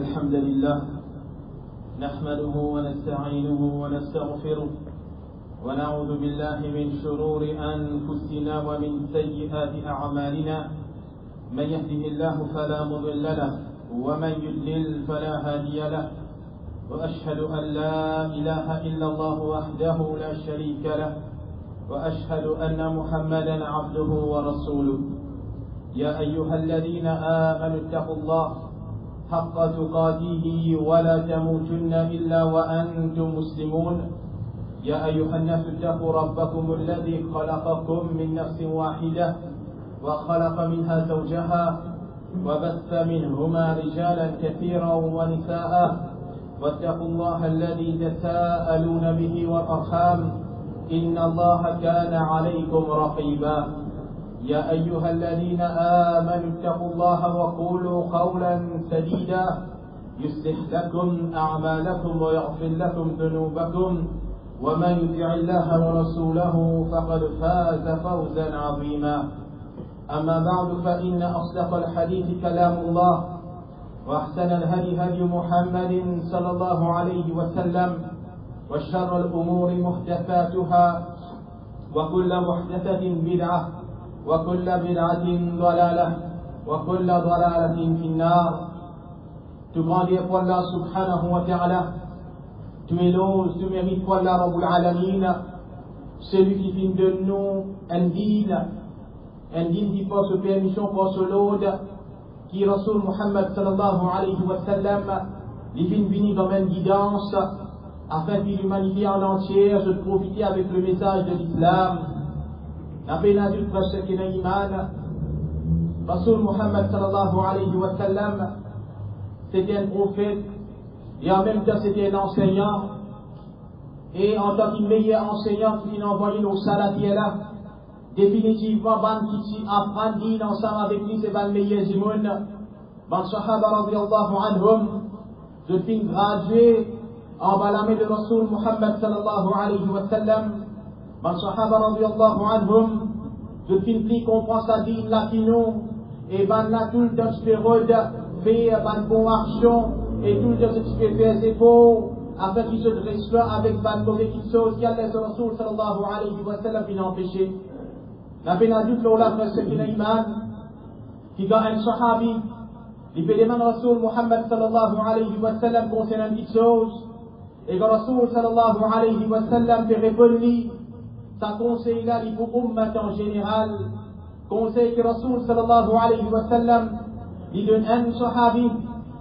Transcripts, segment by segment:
الحمد لله نحمده ونستعينه ونستغفره ونعوذ بالله من شرور أنفسنا ومن سيئات أعمالنا من يهده الله فلا مضل له ومن يضلل فلا هادي له وأشهد أن لا إله إلا الله وحده لا شريك له وأشهد أن محمدا عبده ورسوله يا أيها الذين آمنوا اتقوا الله حق تقاته ولا تموتن إلا وأنتم مسلمون يا أيها الناس اتقوا ربكم الذي خلقكم من نفس واحدة وخلق منها زوجها وبث منهما رجالا كثيرا ونساء واتقوا الله الذي تساءلون به والأرحام إن الله كان عليكم رقيبا يا أيها الذين آمنوا اتقوا الله وقولوا قولا سديدا يصلح لكم أعمالكم ويغفر لكم ذنوبكم ومن يطع الله ورسوله فقد فاز فوزا عظيما أما بعد فإن أصدق الحديث كلام الله وأحسن الهدي هدي محمد صلى الله عليه وسلم وشر الأمور محدثاتها وكل محدثة بدعة وكل بدعة ضلالة وكل ضلالة في النار. Tout grand Dieu pour Allah subhanahu wa ta'ala, tu éloges, tu mérites pour Allah Rabbul Alamin, celui qui fait de nous un digne qui porte permission pour ce l'aude, qui Rasul Muhammad sallallahu alayhi wa sallam, il vient venir comme une guidance, afin que l'humanité en entière se profite avec le message de l'islam. La peine du prophète qui est iman, Rasul Muhammad sallallahu alayhi wa sallam, c'était un prophète et en même temps c'était un enseignant. Et en tant que meilleur enseignant qui a envoyé nos salatiers-là, définitivement, ban qui apprend ensemble avec lui, c'est ban meilleur zimoun. Ban sahaba radiyallahu anhum, je suis gradué en balamé de Rasul Muhammad sallallahu alayhi wa sallam. Ban sahaba radiyallahu anhum, je suis pris qu'on prend sa dîne latino, et ban la tout le temps spérode, fait ban bon action, et tout le temps se fait faire ses faux, afin qu'il se dresse avec ban mauvais qui chose, qui a laissé Rasul sallallahu alayhi wa sallam, il empêché. La pénadute l'ola presque qui n'a iman, qui a un sahabi, il fait des mains Rasul Muhammad sallallahu alayhi wa sallam concernant une petite chose, et quand Rasul sallallahu alayhi wa sallam fait répondre, ça conseille là, il faut ummat en général, conseil que Rasul sallallahu alayhi wa sallam, il donne un sahabi,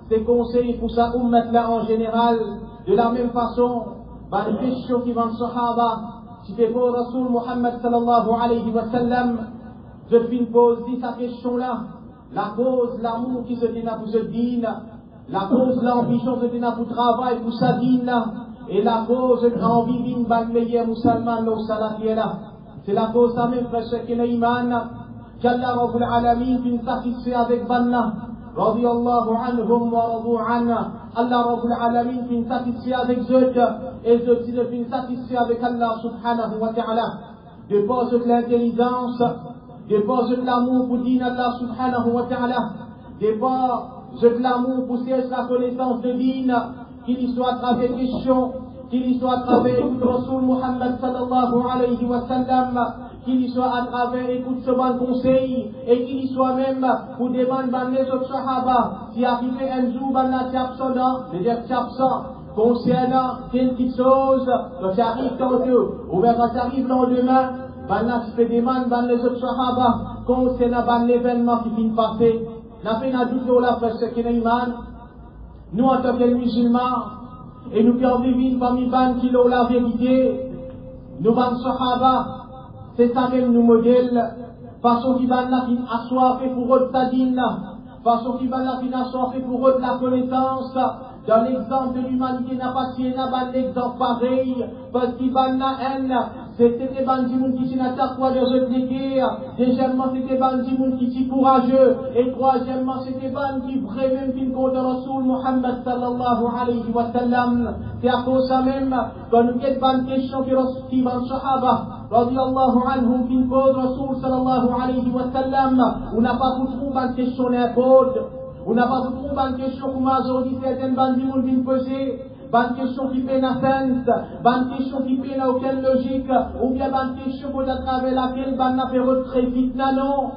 ses conseils pour sa ummat là en général, de la même façon, par les questions qui vont sahaba, si c'est pour Rasul Muhammad sallallahu alayhi wa sallam, je finis pose sa question là, la cause, l'amour qui se déna pour ce dîne, la cause, l'ambition qui se déna pour travail pour sa dîne, et la cause, l'envie d'une bonne meilleure musulmane, nos salatiers là. C'est la cause, ça même, frère, qui est iman, qu'Allah Rabbul Alamin, qui nous satisfait avec banna, radiyallahu anhum wa radu anna, Allah Rabbul Alamin, qui nous satisfait avec eux, et je suis devenu satisfait avec Allah subhanahu wa ta'ala. Dépose de l'intelligence, dépose de l'amour pour dire Allah subhanahu wa ta'ala, dépose de l'amour pour cesse la connaissance de dîne, qu'il y soit à travers questions, qu'il y soit à travers écoute Rasul Muhammad sallallahu alayhi wa sallam, qu'il y soit à travers écoute ce bon conseil, et qu'il y soit même pour demander les autres sahaba, si arrivé un jour, c'est absent, c'est-à-dire c'est absent, concernant quelque chose, quand ça arrive tantôt, ou bien quand ça arrive le lendemain, tu fais demander les autres sahaba, concernant l'événement qui vient de passer, n'a fait un doute sur la presse qui est iman. Nous, en tant que musulmans, et nous qui en vivons parmi ban qui l'ont la vérité, nous, ban sahaba, c'est ça même nous modèle, façon qui ban la fin assoiffé pour eux de sa dîne, façon qui ban la fin assoiffé pour eux de la connaissance, dans l'exemple de l'humanité n'a pas si ban l'exemple pareil, parce qu'il ban la haine, c'était des bandits qui n'attaquent pas de reléguer, deuxièmement c'était des bandits qui sont courageux, et troisièmement c'était des bandits qui vraiment fin contre Rasul Muhammad sallallahu alayhi wa sallam. C'est à cause ça même, quand nous avons une question qui va sahaba, radiyallahu anhum, fin cause Rasul sallallahu alayhi wa sallam, on n'a pas pour trouver une question n'importe. On n'a pas beaucoup de questions pour moi, aujourd'hui, certaines bandes du monde viennent poser. Bonne question qui fait na sens, bonne question qui fait na aucune logique, ou bien bonne question pour à travers laquelle ban n'a fait retrait vite non.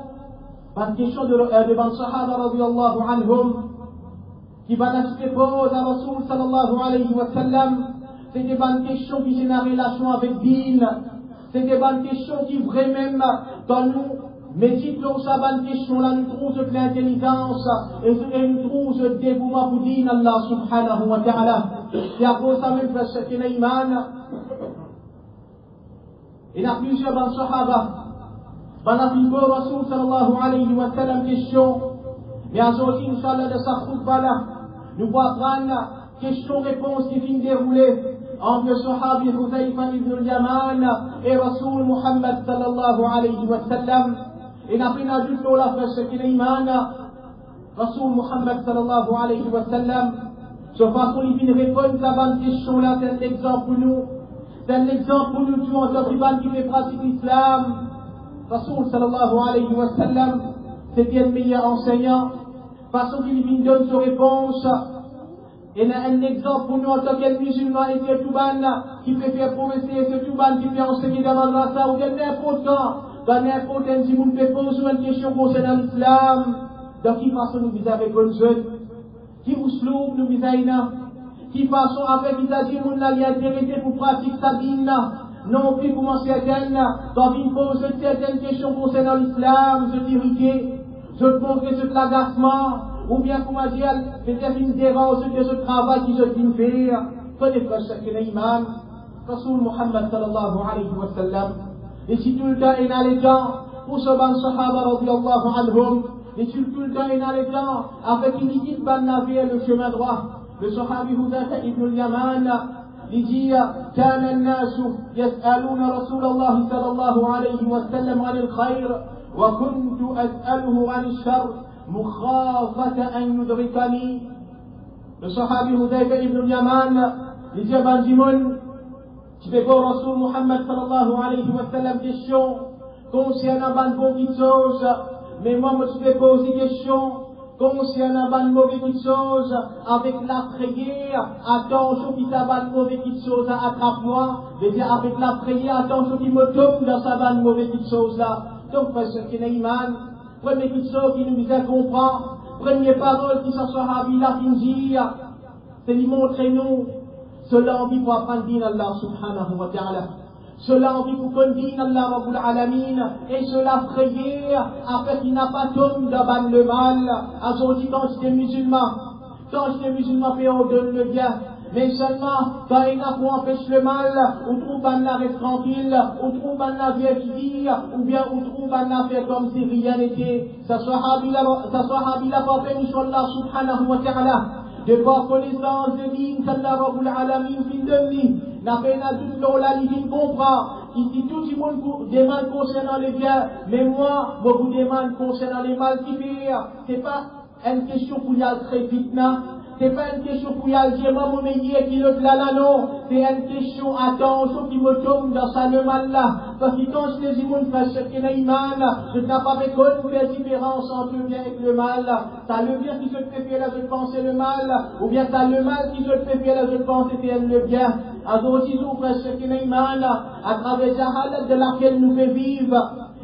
Bonne question de ban sahaba radiyallahu anhum, qui ban acheter pose à Rasoul sallallahu alayhi wa sallam, c'est des bonnes questions qui ont une relation avec din, c'est des bonnes questions qui vraiment, dans nous, méditons sa bonne question là, nous trouvons de l'intelligence, et nous trouvons de dévouement pour din Allah subhanahu wa ta'ala. Et à cause de ça, même parce qu'il y a iman, il y a plusieurs dans le Sahaba. Dans la vidéo, Rasoul sallallahu alayhi wa sallam, question. Mais aujourd'hui, Inch'Allah, de sa khutbah là, nous pouvons prendre question-réponse qui finit déroulée entre le Sahabi Huzaifa ibn al-Yaman et Rasoul Muhammad sallallahu alayhi wa sallam. Et n'a pris un adulte là, parce qu'il y a iman, Rasoul Muhammad sallallahu alayhi wa sallam. De façon, il vient répondre à cette question-là, c'est un exemple pour nous. C'est un exemple pour nous, en tant que qui fait pratique l'islam. Rasoul sallallahu alayhi wa sallam, c'était le meilleur enseignant. De façon, qu'il vient donner sa réponse. Et il a un exemple pour nous, en tant que musulman, et c'est Touban, qui fait faire progresser, c'est Touban, qui fait enseigner dans la madrasa, ou bien n'importe quand, dans n'importe un si vous ne pouvez poser une question concernant l'islam. De quelle façon nous vous avez connu? Qui vous sloub nous bisaïna, qui façon avec les adjimoun la intéressé pour pratiquer sa dîne, non plus pour certaines, quand il pose certaines questions concernant l'islam, je t'irriter, je te montrer ce l'agacement, ou bien comment dire, peut-être une dérange de ce travail qui je t'ai fait, connaître chacun imam, Rasoul Muhammad sallallahu alayhi wa sallam, et si tout le temps il a les gens, pour ce ban sahaba radiyallahu anhum, et sur tout le temps et dans les temps, avec une équipe ban navire le chemin droit. Le Sahabi Huzaifa ibn al-Yaman, il dit, كان الناس يسألون رسول الله صلى الله عليه وسلم عن الخير وكنت أسأله عن الشر مخافة أن يدركني. Le Sahabi Huzaifa ibn al-Yaman, il dit à Banjimoun, tu fais pour Rasoul Muhammad sallallahu alayhi wa sallam question concernant ban bon qui chose. Mais moi, je me pose des questions concernant une mauvaise chose avec la prière. Attention, qui t'a une mauvaise chose à attrape-moi. C'est-à-dire, avec la prière, attention, qui me tombe dans sa mauvaise chose là. Donc, parce que c'est iman. Première chose qui nous a comprendre. Première parole qui s'assoit à Bila qui nous dit, c'est lui montrer nous. Cela envie pour apprendre din Allah subhanahu wa ta'ala. Cela envie pour qu'on dîne Allah Rabbul Alamin, et cela prière afin qu'il n'a pas tombe dans le mal. Aujourd'hui, quand j'étais musulman, fait on donne le bien. Mais seulement, quand il n'a pas empêché le mal, on trouve un reste tranquille, on trouve un affaire qui dit, ou bien on trouve un affaire comme si rien n'était. Ça soit Habila pour faire Inch'Allah subhanahu wa ta'ala. De par connaissance de din qu'Allah Rabbul Alamin fin de lui, n'a pas un adulte là, il comprend. Il dit tout le monde demande concernant les biens, mais moi vous demande concernant les mal qui fait. C'est pas une question pour y aller très vite, non. C'est pas une question pour y aller dire, moi, mon meilleur qui le là, non. C'est une question, attention, qui me tombe dans ça le mal là. Parce que quand je les dis, mon frère, c'est qu'il y a iman, je n'ai pas fait aucune différence entre le bien et le mal. T'as le bien qui se fait faire là, je pense, c'est le mal. Ou bien t'as le mal qui se fait faire là, je pense, c'est le bien. Alors, aussi, mon frère, c'est qu'il y a iman, à travers la halal de laquelle nous fait vivre.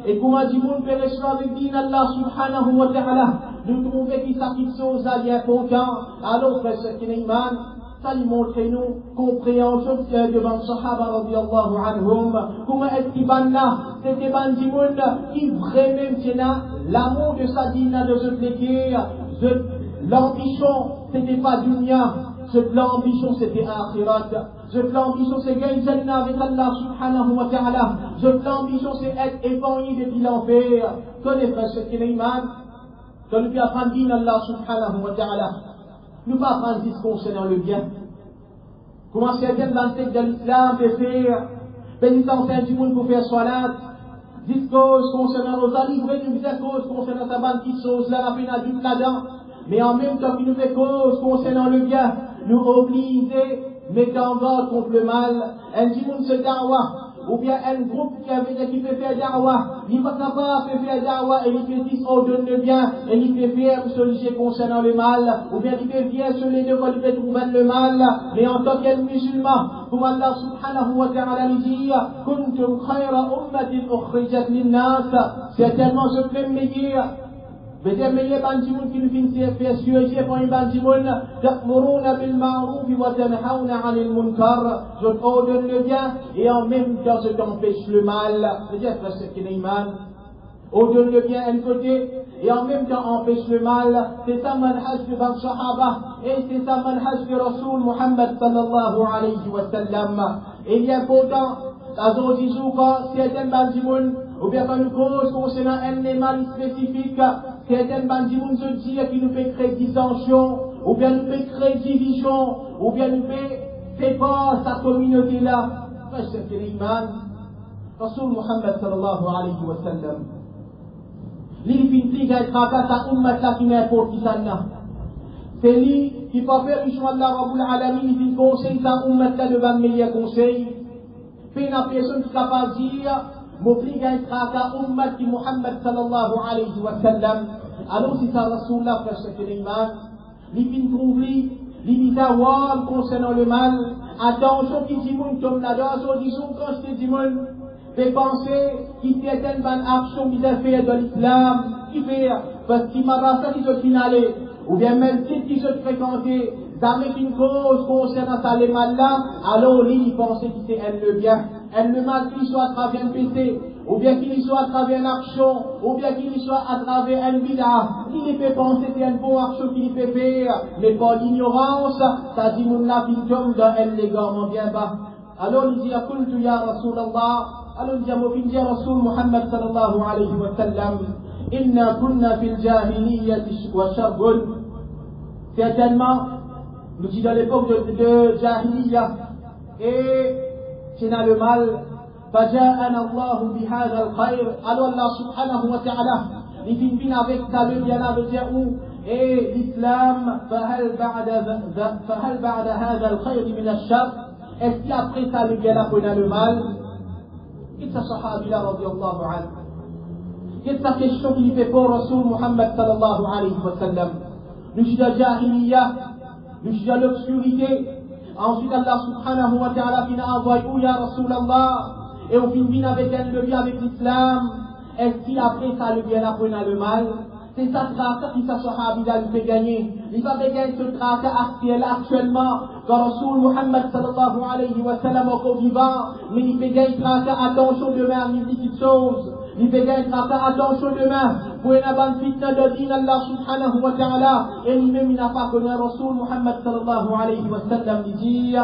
Et comment dit mon père avec din Allah subhanahu wa ta'ala, nous trouvons qu'il s'acquitte chose à l'important, alors frère c'est qu'il iman, ça lui montre nous compréhension devant le Sahaba radiyallahu anhum, comment est-ce qu'il ban là, c'était ban du monde qui vraiment tient l'amour de sa dîne de se léguer, l'ambition, c'était pas dunya. Cette l'ambition c'était akhirat. Cette l'ambition c'est gagner Jannah avec Allah subhanahu wa ta'ala. Cette l'ambition c'est être épargné depuis l'enfer. Connais frère ce qu'il est iman. Quand nous apprendre din Allah subhanahu wa ta'ala. Nous pas apprendre ce concernant le bien. Comment certaines banques de l'islam peuvent faire. Pénitence du monde pour faire salat. Discours concernant nos amis. Nous discours concernant sa bonne petite chose là. La peine adulte là-dedans. Mais en même temps qu'il nous fait cause concernant le bien, nous obliger, mettre en garde contre le mal. Un dimoun se dawa, ou bien un groupe qui fait faire da'wah, il va capable de faire da'wah et il fait dire oh donne le bien, et il fait fier sur le sujet concernant le mal, ou bien il fait fier sur les deux quand il fait trouver le mal, mais en tant que musulman, comme Allah subhanahu wa ta'ala lui dit, kuntum khayra ummatin ukhrijat linnas, certainement je peux me dire, بدأ من يبانجمون كل في سيوجي فيبانجمون تأمرون بالمعروف وتنهون عن المنكر je ordonne le bien et en même temps je t'empêche le mal c'est-à-dire frère Kinayman ordonne le bien d'un côté et en même temps empêche le mal c'est ça manhaj de Ban Sahaba et c'est ça manhaj de Rasoul Muhammad sallallahu alayhi wa sallam et il y a pourtant aujourd'hui quand certains banjimoun ou bien quand nous cause concernant un mal spécifique certaines bandimoun se disent qui nous fait créer dissension, ou bien nous fait créer division, ou bien nous fait peur sa communauté là. C'est l'imam. Rasoul Muhammad sallallahu alayhi wa sallam. L'ilfinti qui tracas sa ummat là qui n'importe qui s'en a. C'est lui qui peut faire le choix de la Rabbul Alamin, il conseille sa ummat là devant le meilleur conseil. Puis une personne qui est capable de dire, m'oblige à tracas ummat qui Muhammad sallallahu alayhi wa sallam. Alors si ça Rasulullah frère c'est l'imam, l'ibn trouve l'imita wam concernant le mal, attention qui dit moun comme là dans disons quand je te dis moun, fait penser qu'il y a une bonne action qui a fait de l'islam, qui fait parce qu'il m'a rassé qui se finale, ou bien même si qui se fréquentait, jamais qu'une cause concernant ça les mal là, alors lui il pensait qu'il c'est elle le bien, elle le mal qu'il soit à travers un péché, ou bien qu'il soit à travers l'action, ou bien qu'il soit à travers un bid'ah, il peut penser que c'est un bon action qu'il peut faire, mais pas l'ignorance, ça dit mon la tombe dans elle les gars, mon bien bas. Alors il dit, Qultu ya Rasulallah, alors il dit, ya Rasul Muhammad sallallahu alayhi wa sallam, inna kunna fil jahiliyyati wa sharrun. Certainement, nous dit dans l'époque de Jahiliya, et c'est dans le mal, فجاءنا الله بهذا الخير alors Allah subhanahu wa ta'ala il vient avec ça le bien avec dire et l'islam فهل بعد هذا الخير من الشر est-ce qu'après ça le bien après le mal qu'est-ce que sahabi là radiyallahu anhu qu'est-ce que question qu'il fait pour Rasoul Muhammad sallallahu alayhi wa sallam nous sommes dans la jahiliya nous sommes dans l'obscurité ensuite Allah subhanahu wa ta'ala vient envoyer ya Rasulallah et on finit avec le bien avec l'islam, est-ce qu'après ça le bien après le mal? C'est ça tracas qui sa sahabida lui fait gagner. Il va gagner ce tracas actuellement, quand Rasoul Muhammad sallallahu alayhi wa sallam encore vivant, mais il fait gagner tracas attention demain, une petite chose. Il fait gagner tracas attention demain, pour une bonne fitna de din Allah subhanahu wa ta'ala, et lui-même il n'a pas connu Rasoul Muhammad sallallahu alayhi wa sallam, il dit,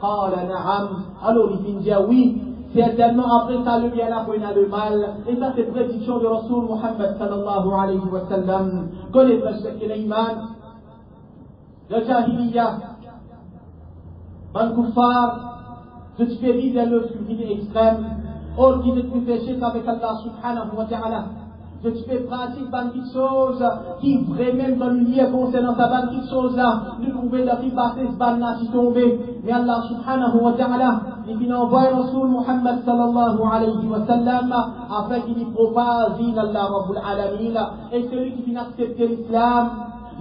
qala na'am, alors il finit dire oui. Certainement après ça le bien après le mal et ça c'est prédiction de Rasoul Muhammad sallallahu alayhi wa sallam connaît frère Kinayman le jahiliya ban kuffar je te fais vivre dans l'obscurité extrême or qui ne te fait chier avec Allah subhanahu wa ta'ala je te fais pratique ban petites choses qui vraiment dans le lien concernant sa ban petites choses là nous pouvons la vie passer ce ban là si tomber mais Allah subhanahu wa ta'ala il envoie Rasoul Muhammad sallallahu alayhi wa sallam afin qu'il y propage Allah Rabbul Alamin et celui qui vient accepter l'islam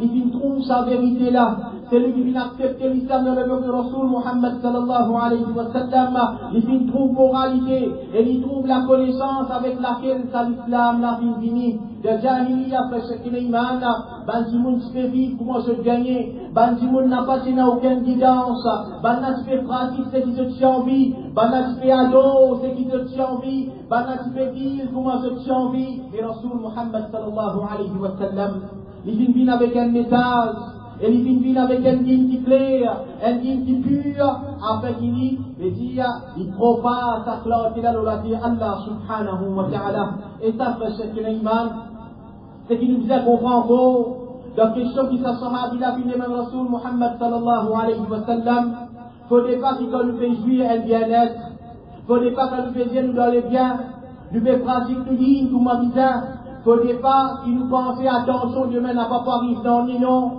il trouve sa vérité là celui qui vient accepter l'islam dans le nom de Rasoul Muhammad sallallahu alayhi wa sallam il trouve moralité et il trouve la connaissance avec laquelle l'islam n'a fini de jahiliya frère Kinayman Banjimoun se fait vivre comment se gagner Banjimoun n'a pas aucune guidance Banna se fait pratique c'est qui se tient en vie Banna se fait ado c'est qui se tient en vie Banna se fait dire comment se tient en vie et Rasoul Muhammad sallallahu alayhi wa sallam il vient avec un message et il vient avec un dîme qui clair un dîme qui pur afin qu'il dit il propage sa clarté là Allah subhanahu wa ta'ala et ça frère Kinayman c'est qu'il nous disait comprendre encore dans question qui s'assemble il a vu même Rasoul Muhammad sallallahu alayhi wa sallam faudrait pas qu'il nous fait jouir un bien-être faudrait pas qu'il nous fait dire nous dans les biens nous fait pratique nous dit nous m'en disant faudrait pas qu'il nous pense attention demain n'a pas arrivé dans le non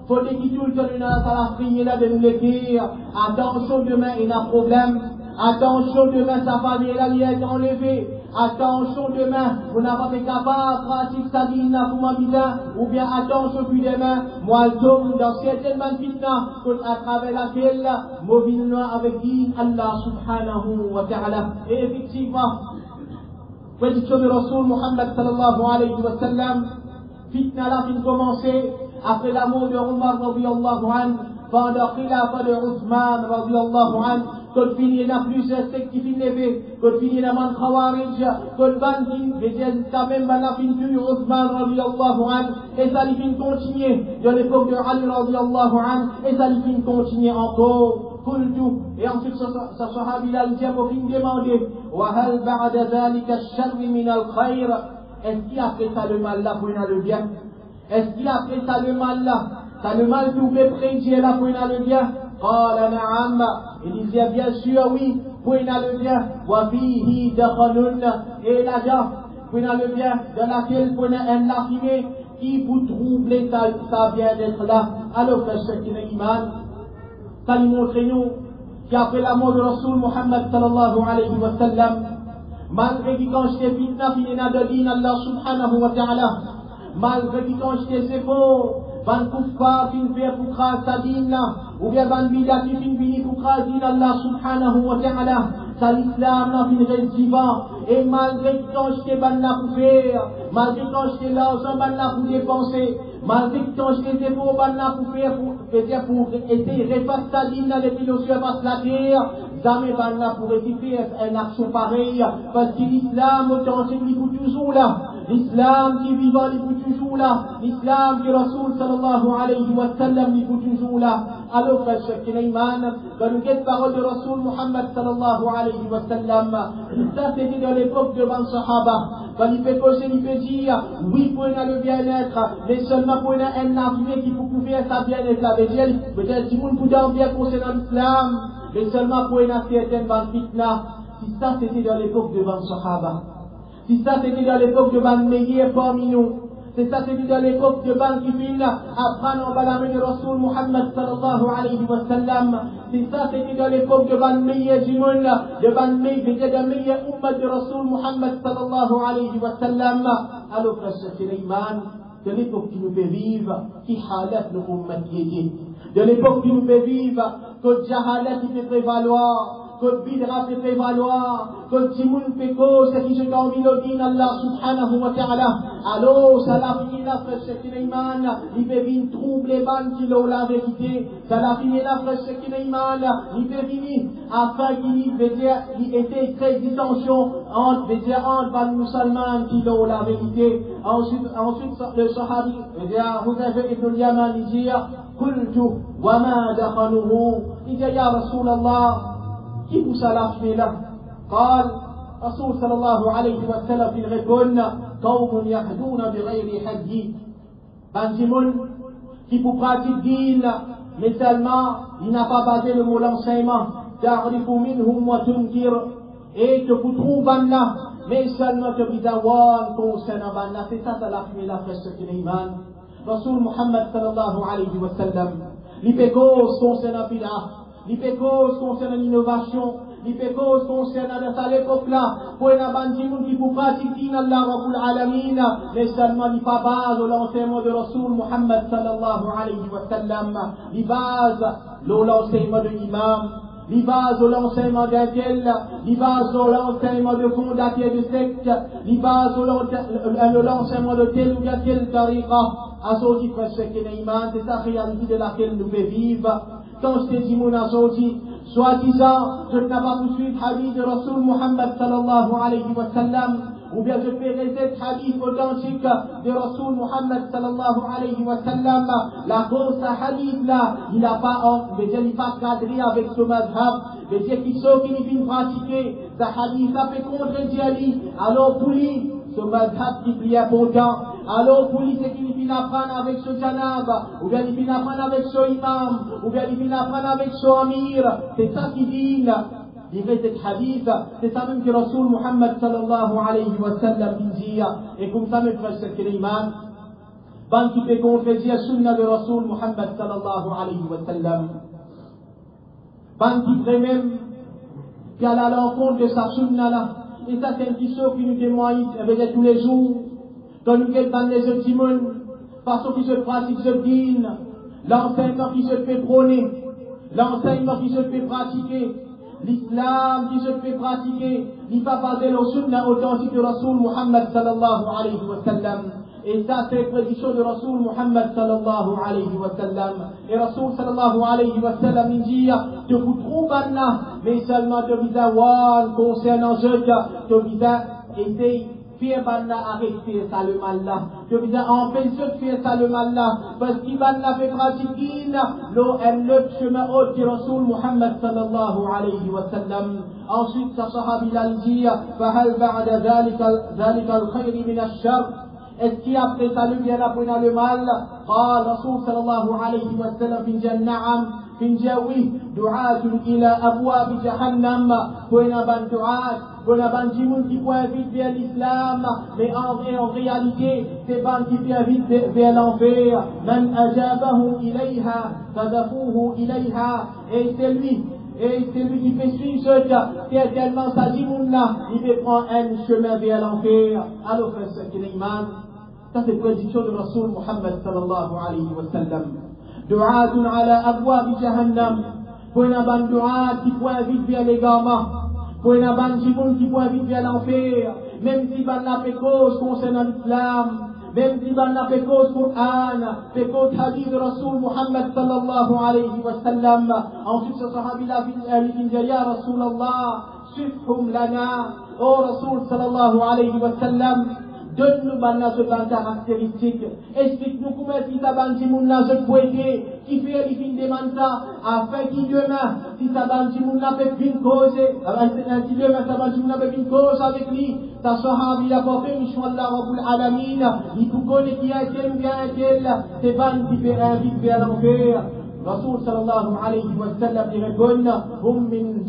faudrait qu'il tout le temps nous dans la prière là de nous dire attention demain il y a un problème Attention, demain, sa famille, elle a été enlevée. Attention, demain, vous n'avez pas fait capable, pratique sa dîne, vous m'habitez. Ou bien, attention, puis demain, moi, je tombe dans certaines fitna, à travers laquelle, mobile avec dîne, Allah subhanahu wa ta'ala. Et effectivement, prédiction de Rasul Muhammad sallallahu alayhi wa sallam, fitna là qui commençait après la mort de Omar radiyallahu anhu, pendant khilafa de Othman radiyallahu anhu, quand fini n'a plus secte qui finit, quand fini n'a man khawarij, quand bandit, mais quand même la fin du Othman radiyallahu anhu, et ça lui fin continuer de l'époque de Ali radiyallahu anhu, et ça lui fin continuer encore. Et ensuite, sa sahabi al-Jam a demandé, وَهَلْ بَعْدَ ذَلِكَ الشَّرِّ مِنَ الْخَيْرِ. Est-ce qu'il y a après ça le mal là pour le bien? Est-ce qu'il y a après ça le mal là? Ça le mal tout peut prédire là pour le bien? قال نعم. Il disait bien sûr oui, pour le bien. وَفِيهِ دَخَلٌ. Et là-dedans, pour le bien, dans laquelle pour la fumée, qui vous troubler ça vient d'être là. Alors, frère, c'est qu'il y a iman. Ça nous montre nous qu'après la mort de Rasul Muhammad sallallahu alayhi wa sallam, malgré qu'il quand j'étais fitna, il y a de din Allah subhanahu wa ta'ala, malgré qu'il quand j'étais efforts, ban kuffar fin fait pour craser sa din là, ou bien ban bidat qui fin fini pour craser din Allah subhanahu wa ta'ala, ça l'islam là fin reste vivant, et malgré quand j'étais ban là pour faire, malgré quand j'étais l'argent ban là pour dépenser, malgré quand j'étais pour ban là pour faire, pour essayer de refaire sa din là, les philosophes passe la terre, jamais ban là pour essayer faire une action pareille, parce que l'islam, autant c'est qu'il est toujours là, l'islam qui est vivant, il est toujours là, l'islam qui est Rasul sallallahu alayhi wa sallam, il est toujours là. Alors, frère Cheikh Kinayman, dans le guet parole de Rasul Muhammad sallallahu alayhi wa sallam, ça c'était dans l'époque de Ban Sahaba, quand il fait causer, il fait dire, oui, pour le bien-être, mais seulement pour un affirmé qui peut faire sa bien-être là, peut-être si vous ne pouvez en bien concernant l'islam, mais seulement pour une certaine ban fitna, si ça c'était dans l'époque de Ban Sahaba, si ça c'était dans l'époque de Ban meilleur parmi nous, c'est ça c'était dans l'époque de Ban qui finit apprendre en balamé de Rasul Muhammad sallallahu alayhi wa sallam, si ça c'était dans l'époque de Ban meilleur du monde, de Ban meilleur ummat de Rasul Muhammad sallallahu alayhi wa sallam, alors frère Suleiman, de l'époque qui nous fait vivre, qui halat le ummat yédi, de l'époque qui nous fait vivre, que Jahalat qui fait prévaloir, que Bidra fait prévaloir, que Timoun fait cause, c'est qui se termine au din Allah subhanahu wa ta'ala. Alors, ça l'a fini la frère Shekinayman, il fait venir troubler ban qui l'a vérité, ça l'a fini la frère Shekinayman, il fait venir, afin qu'il il était très dissension entre ban musulmans qui l'ont la vérité. Ensuite, le sahabi, Huzaifa ibn al-Yaman, il dit, قلت وما دخلوه إذا يا رسول الله كيف سلفني له قال رسول صلى الله عليه وسلم في الغيبون قوم يهدون بغير هدي بنجمون qui pour pratiquer din mais seulement il n'a pas basé le mot l'enseignement تعرف منهم وتنكر et que vous trouvez là mais seulement que vous avez concernant là c'est ça la fin de la frère Suleiman. Rasul Muhammad sallallahu alayhi wa sallam, il fait cause concernant Bida, il fait cause concernant l'innovation, il fait cause concernant dans cette époque-là, pour un bandit qui peut pratiquer Allah Rabbul Alamin, mais seulement il pas base l'enseignement de Rasul Muhammad sallallahu alayhi wa sallam, il base l'enseignement de l'imam, il base l'enseignement d'un tel, il base l'enseignement de fondateur de secte, il base l'enseignement de tel ou tel tariqa. Assorti frère Shekinayman, c'est sa réalité de laquelle nous devons vivre. Quand je t'ai dit mon assorti, soi-disant, je n'ai pas poursuivi le hadith de Rasul Muhammad sallallahu alayhi wa sallam, ou bien je fais cet hadith authentique de Rasul Muhammad sallallahu alayhi wa sallam, la cause de ce hadith là, il n'a pas cadré avec ce madhab, mais c'est qu'il faut qu'il vienne pratiquer, ce hadith a fait contredire lui, alors pour lui, ce madhab qui plie important, alors pour lui c'est qu'il vient apprendre avec ce janab, ou bien il vient apprendre avec ce imam, ou bien il vient apprendre avec ce amir, c'est ça qui vient. Il fait cet hadith, c'est ça même que Rasul Muhammad sallallahu alayhi wa sallam dit, et comme ça mes frères c'est l'imam, ban qui fait confesser la sunna de Rasul Muhammad sallallahu alayhi wa sallam, ban qui fait même qui allait à l'encontre de sa sunna là. Et ça, c'est une petite chose qui nous témoigne tous les jours. Quand nous regardons les autres timons, façon qui se pratique ce dîne, l'enseignement qui se fait prôner, l'enseignement qui se fait pratiquer, l'islam qui se fait pratiquer, il va baser le sunna authentique de Rasul Muhammad sallallahu alayhi wa sallam. Et ça, c'est la prédiction de Rasul Muhammad sallallahu alayhi wa sallam. Et Rasul sallallahu alayhi wa sallam, il dit, te vous trouve là, mais seulement te visa one, concernant ce te visa, essaye, faire banna arrêter ça le mal là. Te visa empêcher de faire ça le mal là. Parce qu'il banna fait pratiquer, l'eau aime le chemin haut de Rasul Muhammad sallallahu alayhi wa sallam. Ensuite, sa sahabi l'a dit, فهل بعد ذلك الخير من الشر. Est-ce qu'il après ça le bien après le mal? قال رسول صلى الله عليه وسلم في نعم في جاوي دعاة إلى أبواب جهنم بوينا بان دعاة بوينا بان جيمون qui peut vite vers l'islam mais en réalité c'est ban qui peut vite vers l'enfer من أجابه إليها فذفوه إليها et c'est lui qui fait suivre ce gars, qui est tellement sa jimoun là, il peut prendre un chemin vers l'enfer. Alors, frère, qui est iman, ça c'est prédiction de Rasul Muhammad sallallahu alayhi wa sallam. Du'atun ala abwab jahannam, pour une ban du'at qui peut inviter vers les gamins, pour une ban jimoun qui peut inviter vers l'enfer, même si ban la fait cause concernant l'islam, même si ban la fait cause Qur'an, fait cause hadith de Rasul Muhammad sallallahu alayhi wa sallam. Ensuite, ce sahabi là, il dit, ya Rasulallah, sufhum lana, oh Rasul sallallahu alayhi wa sallam, donne-nous banna ce ban caractéristique. Explique-nous comment est-ce que ça ban jimoun là, je poété, qui fait les fins de manta, afin qu'il demain, si ça ban jimoun là fait une cause, si demain ça ban jimoun là fait une cause avec lui, ta sahabi a porté, Inch'Allah Rabbul Alamin, il faut connaître qui a tel ou bien tel, c'est ban qui fait invite vers l'enfer. Rasul sallallahu alayhi wa sallam lui répond, hum min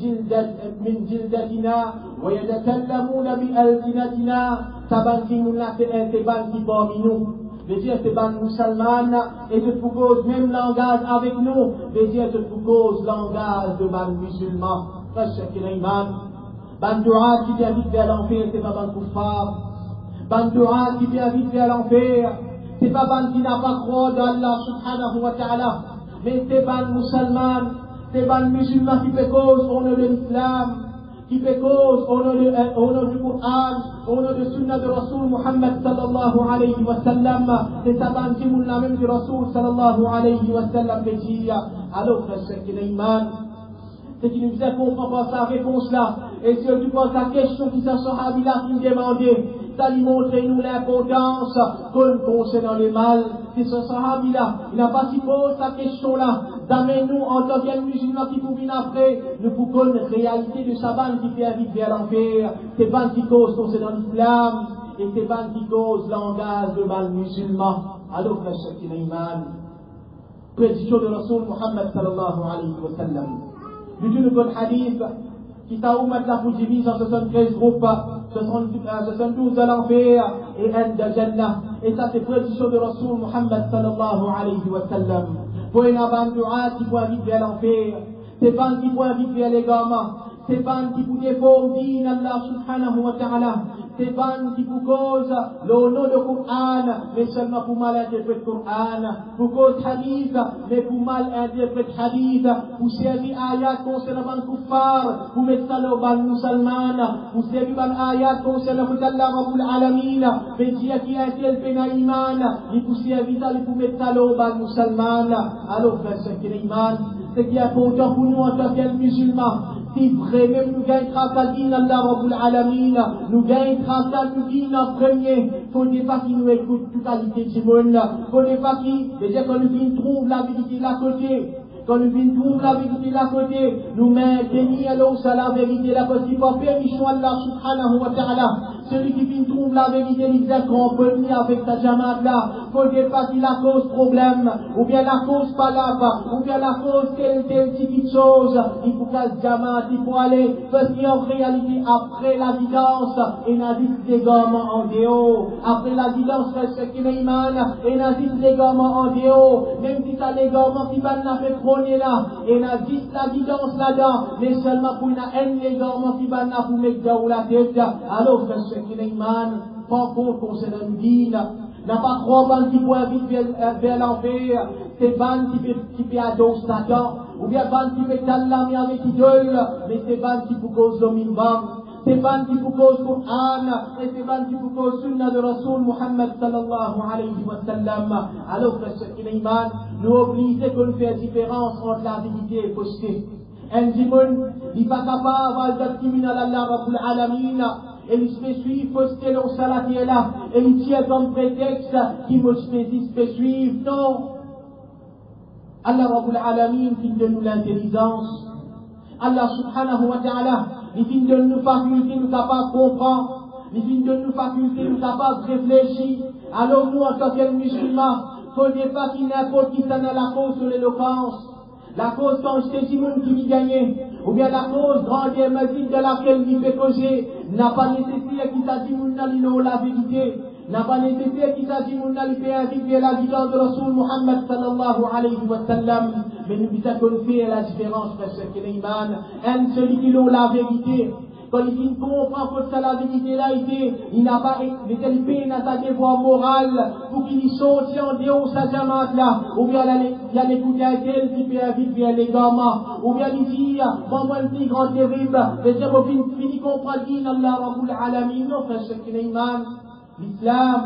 jildatina, wa yatakallamuna bi alsinatina, taban qui nous l'a fait, c'est ban qui parmi nous. Les dire c'est ban musulman, et te propose même langage avec nous, les dire te propose langage de ban musulman. Frère Iman. Ban du'a qui vient vite vers l'enfer, c'est pas ban kuffar. Ban du'a qui vient vite vers l'enfer, c'est pas ban qui n'a pas croix d'Allah subhanahu wa ta'ala, mais c'est ban musulman, c'est ban musulman qui fait cause au nom de l'islam, qui fait cause au nom du Coran, au nom de sunna de Rasul Muhammad sallallahu alayhi wa sallam, c'est ça ban qui moule la même de Rasul sallallahu alayhi wa sallam fait dire. Alors frère Iman, c'est qui nous faisait comprendre sa réponse là, et surtout pour sa question qui s'est sahabi là qui nous demandait, ça lui montrait nous l'importance qu'on concernant le mal. C'est ce sahabi là, il n'a pas si posé sa question là, d'amener-nous en tant que musulmans qui nous viennent après, nous pouvons une réalité de sa bande qui fait invite vers l'enfer, c'est bande qui cause concernant l'islam, et c'est bande qui cause langage de bande musulman. Alors frère Shakir Iman, prédiction de Rasul Muhammad sallallahu alayhi wa sallam. D'une bonne hadith qui t'a ouvert la pour divise en 73 groupes, 72 à l'enfer et un de Jannah. Et ça c'est prédiction de Rasul Muhammad sallallahu alayhi wa sallam. Pour une abandon qui peut inviter vers l'enfer, c'est pas qui peut inviter vers les gamins, c'est pas qui peut défendre Allah subhanahu wa ta'ala, c'est pas qui peut cause le nom de Coran, mais seulement pour mal interpréter Coran, pour cause hadith, mais pour mal interpréter hadith, pour servir ayat concernant le kuffar, pour mettre ça le ban musulman, pour servir ayat concernant Allah Rabbul Alamin, mais dire qui a tel pena iman, il pour servir ça, il pour mettre ça le ban musulman. Alors frère, c'est qu'il iman, c'est qui est important pour nous en tant que musulmans. Si vraiment nous gagnons grâce din Allah Rabbul Alamin, nous gagnons grâce à nous din en premier, faut pas qu'il nous écoute toute qualité du monde, faut pas qu'il, déjà quand nous trouve la vérité de la côté, quand nous trouve la vérité de la côté, nous maintenons alors ça la vérité là parce qu'il faut permission Allah subhanahu wa ta'ala. celui qui vient trouve la vérité, il dit qu'on peut venir avec sa jamaat là, faudrait pas qu'il la cause problème, ou bien la cause pas là, ou bien la cause telle petite chose, il faut qu'à ce jamaat, il faut aller, parce qu'en réalité, après la guidance, il n'a dit des gamins en déo, après la guidance, respecte l'iman, il n'a dit des gamins en déo, même si ça les gamins qui van la fait prôner là, il n'a dit la guidance là-dedans, mais seulement pour une haine les gamins qui van la pour mettre dans la tête, alors respecte l'iman, prends compte qu'on s'est dans le dîne, n'a pas trois bandes qui pourraient vite vers l'enfer, c'est bandes qui peut adorer Satan, ou bien bandes qui peut t'allamer avec idole, mais c'est bandes qui pour cause domine banque. C'est ban qui vous cause Qur'an, et c'est ban qui vous cause Sunna de Rasul Muhammad sallallahu alayhi wa sallam. Alors que ce qui est iman, nous oblige qu'on fait la différence entre la vérité et la fausseté. Un dimon, il n'est pas capable d'activer Allah Rabbul Alamin, et il se fait suivre fausseté dans salat et là, et il tient comme prétexte qu'il me fait suivre. Non. Allah Rabbul Alamin qui donne nous l'intelligence. Allah subhanahu wa ta'ala, il finit de nous facultés, nous capables de comprendre, il finit de nous facultés, nous capables de réfléchir. Alors nous, en tant que musulmans, il ne faut pas qu'il n'importe qui s'en a la cause sur l'éloquence. La cause quand je dis monde qui m'y gagnait, ou bien la cause grande et massive de laquelle il fait causer, n'a pas nécessité qu'il s'agit de la vérité. N'a pas nécessité qu'il s'agit de faire vivre la guidance de Rasul Muhammad sallallahu alayhi wa sallam. Mais nous disons qu'on fait la différence parce que l'iman, un celui qui a la vérité. Quand il comprend que ça la vérité là, il n'a pas, il peine à sa devoir morale pour qu'il y sorte en dehors de sa jamaat là. Ou bien il y a l'écouter à tel qui fait vivre les gamins. Ou bien il dit, moi le plus grand terrible, mais j'ai fini comprendre Allah Rabbul Alamin, non, parce que l'iman. L'islam,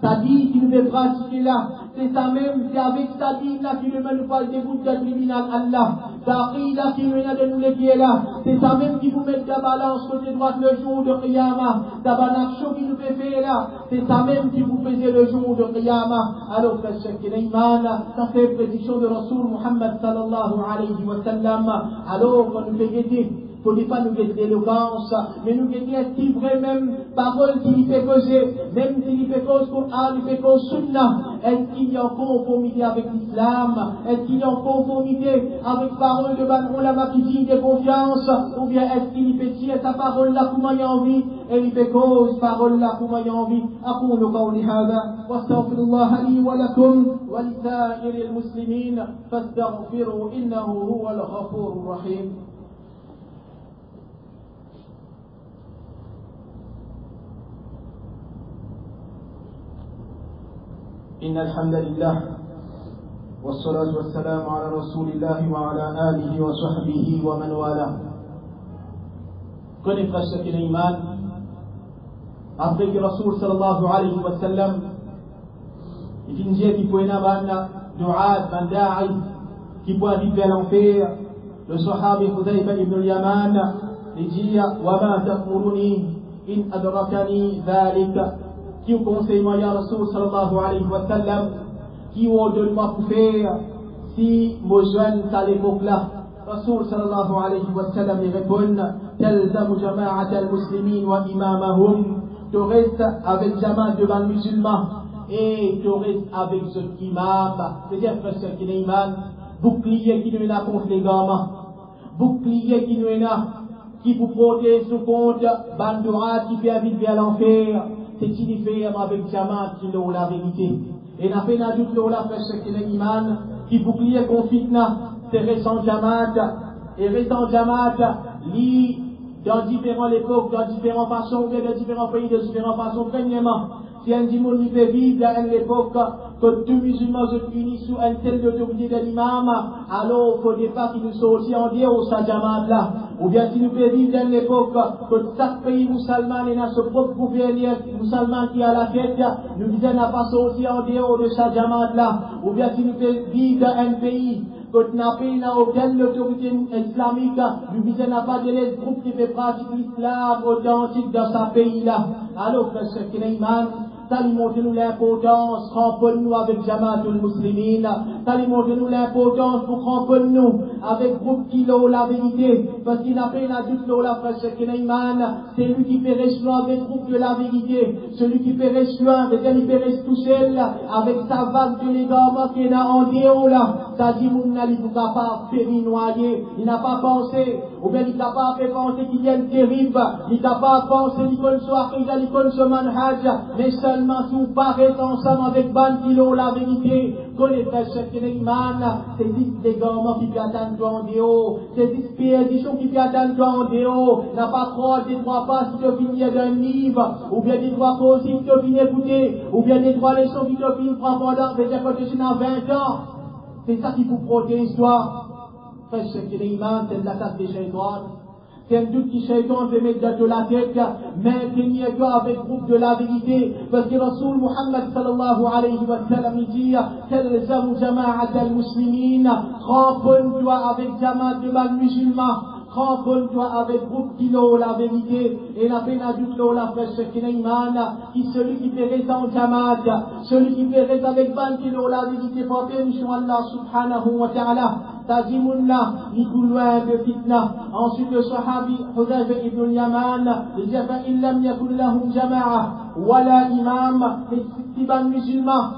ça dit qu'il veut pratiquer là, c'est ça même, c'est avec ça dit là qu'il veut nous parler des bouts de tribunal Allah. Là qui nous a de nous les pieds là, c'est ça même qui vous met la balance côté droite le jour de Qiyamah. Tabanak chaud qui nous fait faire là, c'est ça même qui vous faisait le jour de Qiyamah. Alors que ce qui est l'iman, ça fait prédiction de Rasul Muhammad sallallahu alayhi wa sallam. Alors qu'on nous fait guetter. Il ne faut pas nous guetter l'éloquence, mais nous guetter est-ce qu'il vrai même parole qui lui fait causer, même s'il lui fait cause Coran, il fait cause Sunna, est-ce qu'il y a en conformité avec l'islam, est-ce qu'il y a en conformité avec parole de Ban Ulama qui dit de confiance, ou bien est-ce qu'il lui fait tirer sa parole là pour moi envie, et il fait cause parole là pour moi envie. أقول قولي هذا واستغفر الله لي ولكم ولسائر المسلمين فاستغفروا إنه هو الغفور الرحيم. إن الحمد لله والصلاة والسلام على رسول الله وعلى آله وصحبه ومن والاه. Connais frère ce l'iman, après que Rasul sallallahu alayhi wa sallam, il finit qu'il pouvait n'avoir du'at, banda'i, qui pouvait vivre à l'enfer, le sahabi Hudayfa ibn al-Yaman, il dit, wa ma ta'muruni in adrakani dhalika. Qui au conseil moi ya Rasul sallallahu alayhi wa sallam, qui au de moi pour faire si moi jeune à l'époque là. Rasul sallallahu alayhi wa sallam lui répond, talzamu jama'at al-muslimin wa imamahum, tu restes avec jamaat devant le musulman et tu restes avec ce imam, c'est-à-dire que qui est imam, bouclier qui nous est là contre les gamins, bouclier qui nous est là, qui vous protège sous compte, bandoura qui fait vivre à l'enfer. C'est qui dit faire avec Jamaat qui l'a la vérité. Et n'a fait n'ajoute la frère qui est l'iman, qui bouclier qu'on fitna, c'est récent Jamaat, et récent Jamaat, lit dans différentes époques, dans différentes façons, dans différents pays, de différentes façons. Premièrement, si un dimon lui fait vivre dans une époque, que tous musulmans se unissent sous un tel d'autorité de l'imam, alors il ne faudrait pas qu'il nous soit aussi en dehors de sa Jamaat là. Ou bien si nous faisons vivre dans l'époque que chaque pays musulman et notre propre gouverneur musulman qui a la tête, nous disons n'a pas sorti en dehors de sa Jamaat là. Ou bien si nous faisons vivre dans un pays que n'a pas aucune autorité islamique, nous disons n'a pas de les groupes qui fait pratiquer l'islam authentique dans ce pays là. Alors que ce qui est l'imam, ça lui montre-nous l'importance, cramponne-nous avec Jamaatul Muslimin, ça lui montre-nous l'importance pour cramponne-nous avec groupe Kilo, la vérité, parce qu'il n'a pas la doute, la frère Shekinayman, c'est lui qui fait rester avec groupe de la vérité, celui qui fait rester loin, il fait rester tout seul, avec sa vague de l'égarement qui est là en déo là, ça dit mon ali, il n'a pas fait noyer, il n'a pas pensé, ou bien il n'a pas fait penser qu'il y a une terrible, il n'a pas pensé l'icône soit akhida, l'icône soit manhaj, mais seulement si vous paraissez ensemble avec Ban Kilo, la vérité, connaître Sheikh Iman, c'est 10 dégarements qui attendent toi en déo, c'est 10 péditions qui attendent toi en déo, n'a pas trop des droits pas si tu finis d'un livre, ou bien des droits pas aussi si tu finis écouter, ou bien des droits leçons qui te finis prendre pendant, c'est-à-dire quand tu as 20 ans, c'est ça qui vous protège toi. Frère Sheikh Iman, c'est de l'attaque des shaitans. C'est un doute qui shaitan veut mettre de la tête, maintenez-toi avec le groupe de la vérité, parce que Rasoul Muhammad sallallahu alayhi wa sallam dit, Talzamu jama'at al-muslimin, cramponne-toi avec jamaat de mal musulmans, cramponne-toi avec groupe Kilo, la vérité, et la peine à doute, la frère Shekinayman, qui celui qui fait rester en jamaat, celui qui fait rester avec Ban Kilo, la vérité, pour permission Allah subhanahu wa ta'ala, Tajimunna, ni tout loin de fitna. Ensuite, le sahabi Hudayfa ibn al-Yaman, il dit, فَإِن لَمْ يَكُنْ لَهُمْ جَمَاعَةٌ وَلَا إِمَامٌ, les ban musulmans,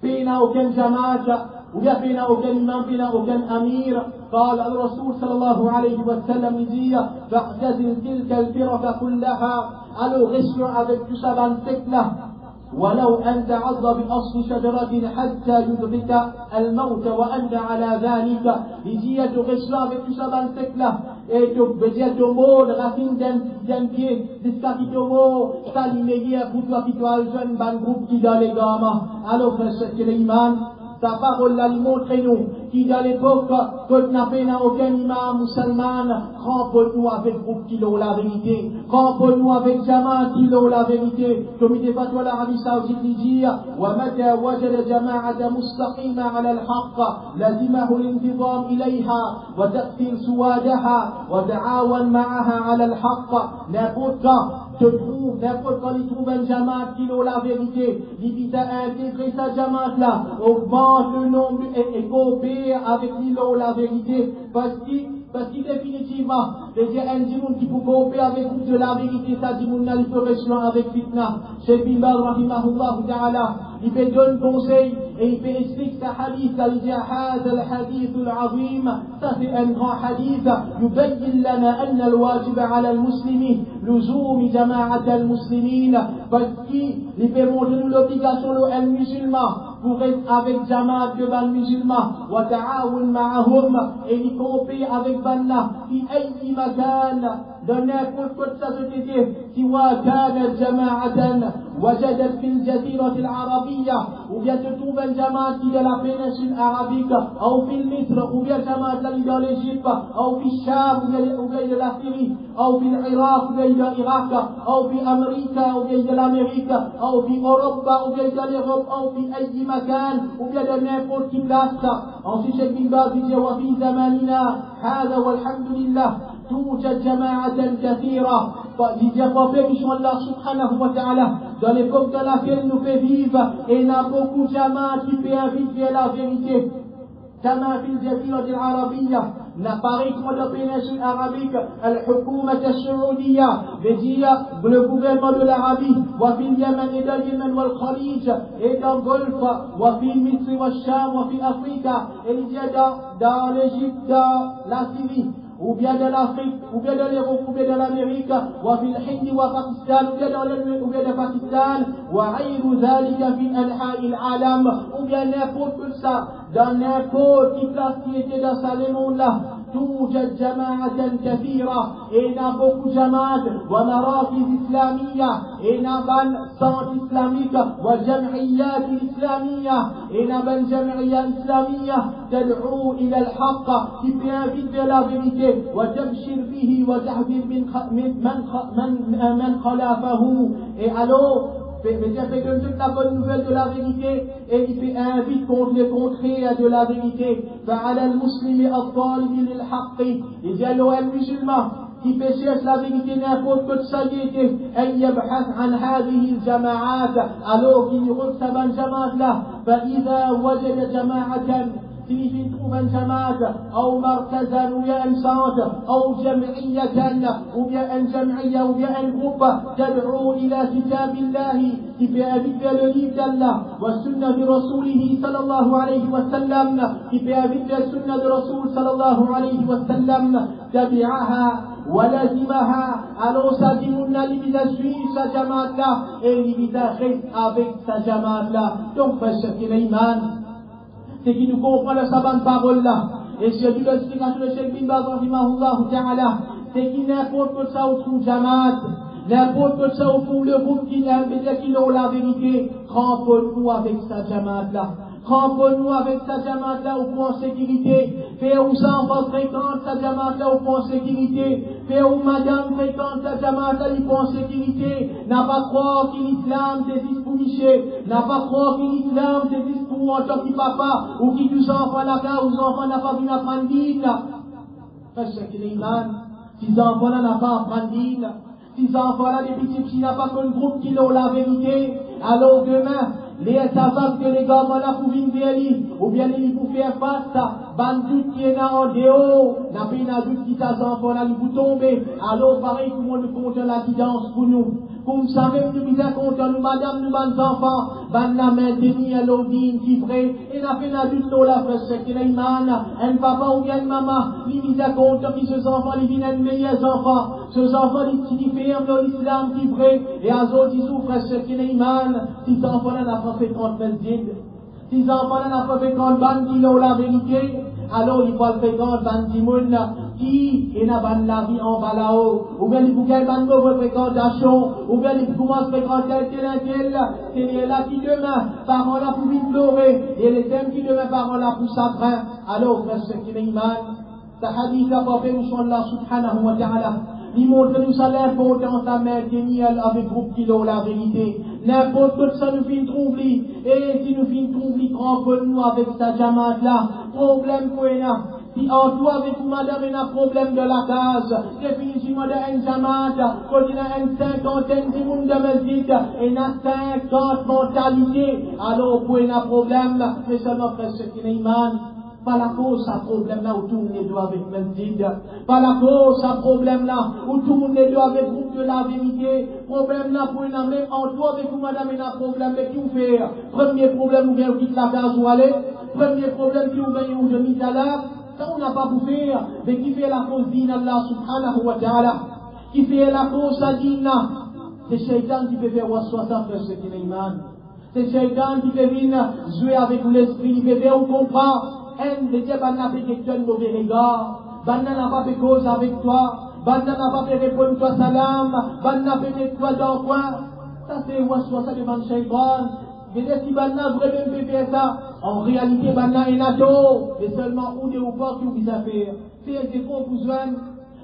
بين aucun jamaat, ou bien بين aucun imam, بين aucun amir. قال الرسول صلى الله عليه وسلم dit, فَاعْتَزِلْ تِلْكَ الْفِرَقَ كُلَّهَا, alors restons avec tout ça dans le secte là. ولو أن تعض بأصل شجرة حتى يدرك الموت وأنت على ذلك. Il dit, tu restes là avec tout ça dans le secte là, et tu veux dire, tu mords, racine d'un pied, jusqu'à qui tu mords, ça l'immédiat pour toi qui tu as le jeune ban groupe qui dans les gamins. Alors, frère, c'est que l'imam, sa parole là, il montre-nous, qui dans l'époque, quand n'a pas aucun imam musulman, cramponne-nous avec groupe qui l'ont la vérité, cramponne-nous avec Jamaat qui l'ont la vérité, comme il est pas toi l'Arabie Saoudite qui dit, وَمَتَى وَجَدَ جَمَاعَةَ مُسْتَقِيمًا عَلى الْحَقِّ لَزِمَهُ الانتظام إِلَيْهَا وَتَقْتِلْ سُوَادَهَا وَتَعَاوَنْ مَعَهَا على الحق. N'importe quand te trouve, n'importe quand il trouve un jamaat qui l'ont la vérité, il vite à intégrer sa jamaat là, augmente le nombre et coopère avec l'îlot la vérité, parce que définitivement, les gens qui peuvent coopérer avec vous de la vérité, ça dit mon il peut rester avec fitna. Cheikh bin Baz rahimahullah ta'ala, il peut donner conseil et il peut expliquer sa hadith, il dit هذا الحديث العظيم, ça c'est un grand hadith, يبين لنا أن الواجب على المسلمين لزوم جماعة المسلمين, parce qu'il peut montrer nous l'obligation de musulman pour être avec jamaat de ban musulmans, wa ta'awun ma'ahum, et il coopère avec banna, fi ayyi makan, dans n'importe quoi de sa société, siwa kanat jama'atan, wajadat fil jazirati al-arabiyya, ou bien se trouve un jamaat qui est dans la péninsule arabique, ou fil Misr, ou bien jamaat dans l'Égypte, ou fil Sham, ou bien de la Syrie, ou fil Irak, ou bien de l'Irak, ou fil Amérique, ou bien de l'Amérique, ou fil Europe, ou bien de l'Europe, ou fil ayyi makan, ou bien de n'importe qui place. Ensuite, Cheikh bin Baz dit, وفي زماننا هذا والحمد لله توجد جماعة كثيرة. Il dit, pour permission Allah subhanahu wa ta'ala, dans l'époque dans laquelle nous faisons vivre, et il y a beaucoup de jamaat qui peut inviter la vérité. كما في الجزيرة العربية, n'apparaît comme la péninsule arabique, الحكومة السعودية, veut dire le gouvernement de l'Arabie, وفي اليمن et dans le Yémen, والخليج et dans le Golfe, وفي مصر والشام وفي أفريقيا, et il dit dans l'Égypte, dans la Syrie, ou bien de l'Afrique, ou bien de l'Europe, ou bien de l'Amérique, وفي الهند وباكستان, ou bien dans l'Inde, ou bien de Pakistan, وغير ذلك في أنحاء العالم, ou bien n'importe que ça, dans n'importe qui place qui était dans ce monde-là. توجد جماعة كثيرة, et il y a beaucoup de jamaat, ومراكز إسلامية, et il y a ban centre islamique, وجمعيات إسلامية, et il y a ban جمعية إسلامية, تدعو إلى الحق, qui peut inviter vers la vérité, وتبشر به وتحذر من خلافه, et alors mais Dieu fait que toute la bonne nouvelle de la vérité, et il fait invite contre les contraires de la vérité. فعلى المسلم الطالب للحق, il dit à l'OM musulman qui peut chercher la vérité n'importe que ça y était, en yabhath an hadhihi al-jama'at, alors qu'il roule sa ban jamaat là, فإذا وجد جماعة في trouve un jamaat, ou markazan, ou bien un centre, ou jam'iyatan, ou bien un jam'iyya, ou bien un groupe, تدعو إلى كتاب الله, qui peut inviter le livre d'Allah, wa sunna de Rasulihi sallallahu alayhi wa sallam, qui peut inviter le sunna de Rasul sallallahu alayhi wa sallam, tabi'aha, wa lazimaha, alors ça dit mon limita suivre sa jamaat là, et limita reste avec sa jamaat là. Donc, frère Cheikh Iman, c'est qui nous comprend le sabbat parole là. Et c'est du l'explication de Cheikh Bin Baz rahimahullah ta'ala, c'est qui n'importe que ça au trou jamaat, n'importe que ça au fond le groupe qui ont la vérité, cramponne-nous avec sa jamaat là. Cramponne-nous avec sa jamaat là au point sécurité. Fais où ça enfant fréquente sa jamaat là au point sécurité. Fais où madame fréquente sa jamaat là au point sécurité. N'a pas croire que l'islam c'est juste pour Michel. N'a pas croire que l'islam c'est juste pour en tant que papa ou qui tous enfants là car aux enfants n'a pas vu apprendre là. Parce que l'imam, ces enfants là n'a pas apprendre là. Ces enfants là des petits qui n'a pas qu'un groupe qui ont la vérité. Alors demain, les savants que les gamins là pour venir ou bien les pour faire face à bandit qui est en dehors, n'a pas une adulte qui t'a enfant là pour tomber. Alors pareil tout le monde compte la guidance pour nous. Comme ça même nous bien compte nous madame nous bonnes enfants, ban la maintenir l'odine qui vrai et n'a fait une adulte là frère que les man, un papa ou bien une maman, lui bien compte que ces enfants ils viennent meilleurs enfants, ces enfants qui ferment l'islam qui vrai et à autres ils souffrent que les man, ces enfants là n'a pas fait 30 masjid. Ces enfants-là n'ont pas fait 30 bandes qui ont la vérité, alors il faut le faire 30 bandes qui n'a pas la vie en bas là-haut, ou bien il faut qu'elle ait une mauvaise fréquentation, ou bien il commence à fréquenter tel, c'est là qui demain, parents là pour vite pleurer, et les thèmes qui demain, parents là pour s'apprendre. Alors, frère, c'est qui l'iman, ce hadith a pas fait nous Allah subhanahu wa ta'ala. Il montre nous ça l'importance à maintenir avec groupe qui ont la vérité. N'importe quoi ça nous fait trouver. Et si nous fait trouver, cramponne-nous avec sa jamaat là. Problème qu'on a. Si en toi avec vous, madame, il y a un problème de la case. Définitivement de un jamaat. Quand il y a une cinquantaine de monde de masjid. Et il y a 50 mentalités. Alors, pour un problème, mais seulement frère, ce qui est iman. Pas la cause à problème là où tout le monde doit avec masjid. Pas la cause à problème là où tout le monde doit avec groupe de la vérité. Problème là pour une même en toi avec vous madame il y a un problème mais qui vous fait. Premier problème où bien vous quittez la case où aller. Premier problème qui vous gagne où je mis à l'heure. Ça on n'a pas pour faire. Mais qui fait la cause d'Inna Allah subhanahu wa ta'ala. Qui fait la cause à Dina. C'est Shaitan qui peut faire waswasa faire ce qu'il est iman. C'est Shaitan qui peut venir jouer avec l'esprit. Il peut faire ou comprendre. En de dire banna fait quelqu'un de mauvais regard, banna n'a pas fait cause avec toi, banna n'a pas fait répondre toi salam, banna fait toi dans le coin. Ça c'est waswasa de man shaytan. Mais si banna vraiment fait faire ça, en réalité banna est nato, mais seulement ou de ou pas qui vous a faire. Faire des efforts pour joindre,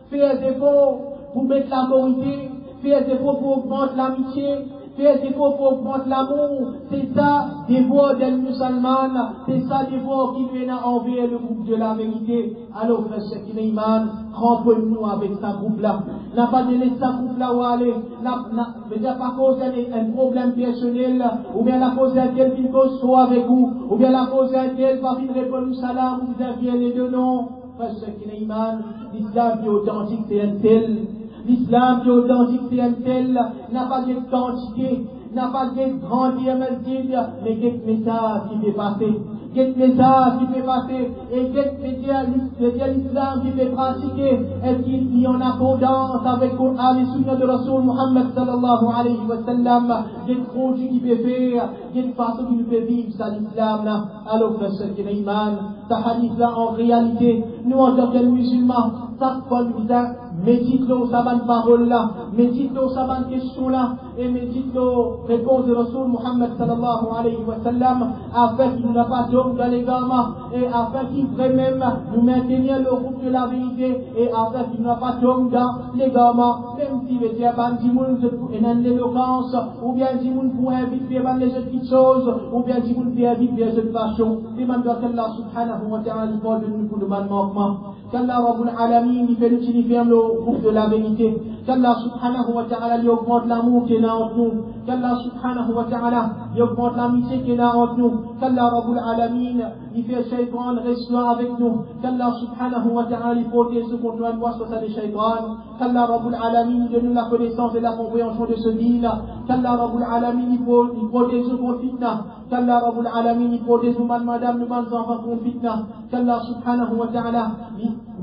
faire des efforts pour mettre la vérité, faire des efforts pour augmenter l'amitié. Faire des efforts pour augmenter l'amour, c'est ça, des voix des musulmanes, c'est ça, des voix qui viennent envers le groupe de la vérité. Alors, frère Cheikh Iman, cramponne-nous avec ce groupe-là. N'a pas de laisser ce groupe-là où aller. N'a pas cause d'un problème personnel, ou bien la cause d'un tel qui cause soit avec vous, ou bien la cause d'un tel pas de répondre au salam, ou vous aviez les deux noms. Frère Cheikh Iman, l'islam qui est authentique, c'est un tel. L'islam qui est authentique, c'est un tel, n'a pas de quantité, n'a pas de grandir masjid, mais quel message qui fait passer, quel message qui fait passer, et quel l'islam qui fait pratiquer, est-ce qu'il y en a abondance avec Coran et Sunna de Rasul Muhammad sallallahu alayhi wa sallam, quel produit qui peut faire, quelle façon qui peut vivre ça l'islam là, alors que ce qui est iman, ce hadith là en réalité, nous en tant que musulmans, chaque fois nous disons, médite-le sa bonne parole là, médite-le sa bonne question là, et médite-le réponse de Rasul Muhammad sallallahu alayhi wa sallam, afin qu'il n'a pas d'homme dans les gamins, et afin qu'il vraiment nous maintenir le groupe de la vérité, et afin qu'il n'a pas d'homme dans les gamins, même si les diables, si moun, et dans l'éloquence, ou bien si moun pour inviter les gens qui petites choses, ou bien si vous le faites vite, bien cette façon, demande qu'Allah subhanahu wa ta'ala nous pardonne nous pour de manquements. Qu'Allah Rabbul Alamin lui fait l'utiliser le groupe de la vérité. Qu'Allah subhanahu wa ta'ala lui augmente l'amour qui est là entre nous. Qu'Allah subhanahu wa ta'ala lui augmente l'amitié qui est là entre nous. Qu'Allah Rabbul Alamin lui fait shaytan rester avec nous. Qu'Allah subhanahu wa ta'ala lui protège ce contre la loi sur sa des shaytan. Qu'Allah Rabbul Alamin lui donne la connaissance et la compréhension de ce din. Qu'Allah Rabbul Alamin lui protège ce contre fitna. Qu'Allah Rabbul Alamin lui protège nous madame, nous enfants contre fitna. Qu'Allah subhanahu wa ta'ala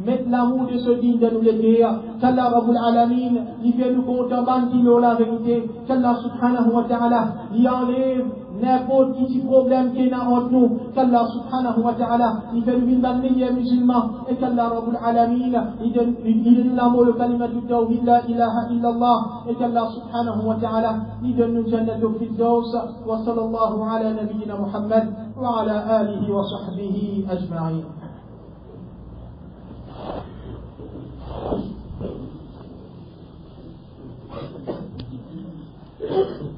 mette l'amour de ce din de nous les qu'Allah Rabbul Alamin lui fait nous contempler la vérité. Qu'Allah subhanahu wa ta'ala lui enlève n'importe qui problème qui est entre nous. Qu'Allah subhanahu wa ta'ala lui fait nous vivre les meilleurs musulmans. Et qu'Allah Rabbul Alamin lui donne l'amour le kalimat du tawhid la ilaha illallah. Et qu'Allah subhanahu wa ta'ala lui donne nous jannatul firdaus. Wa sallallahu ala nabiyyina Muhammad wa ala alihi wa sahbihi ajma'in. Thank you.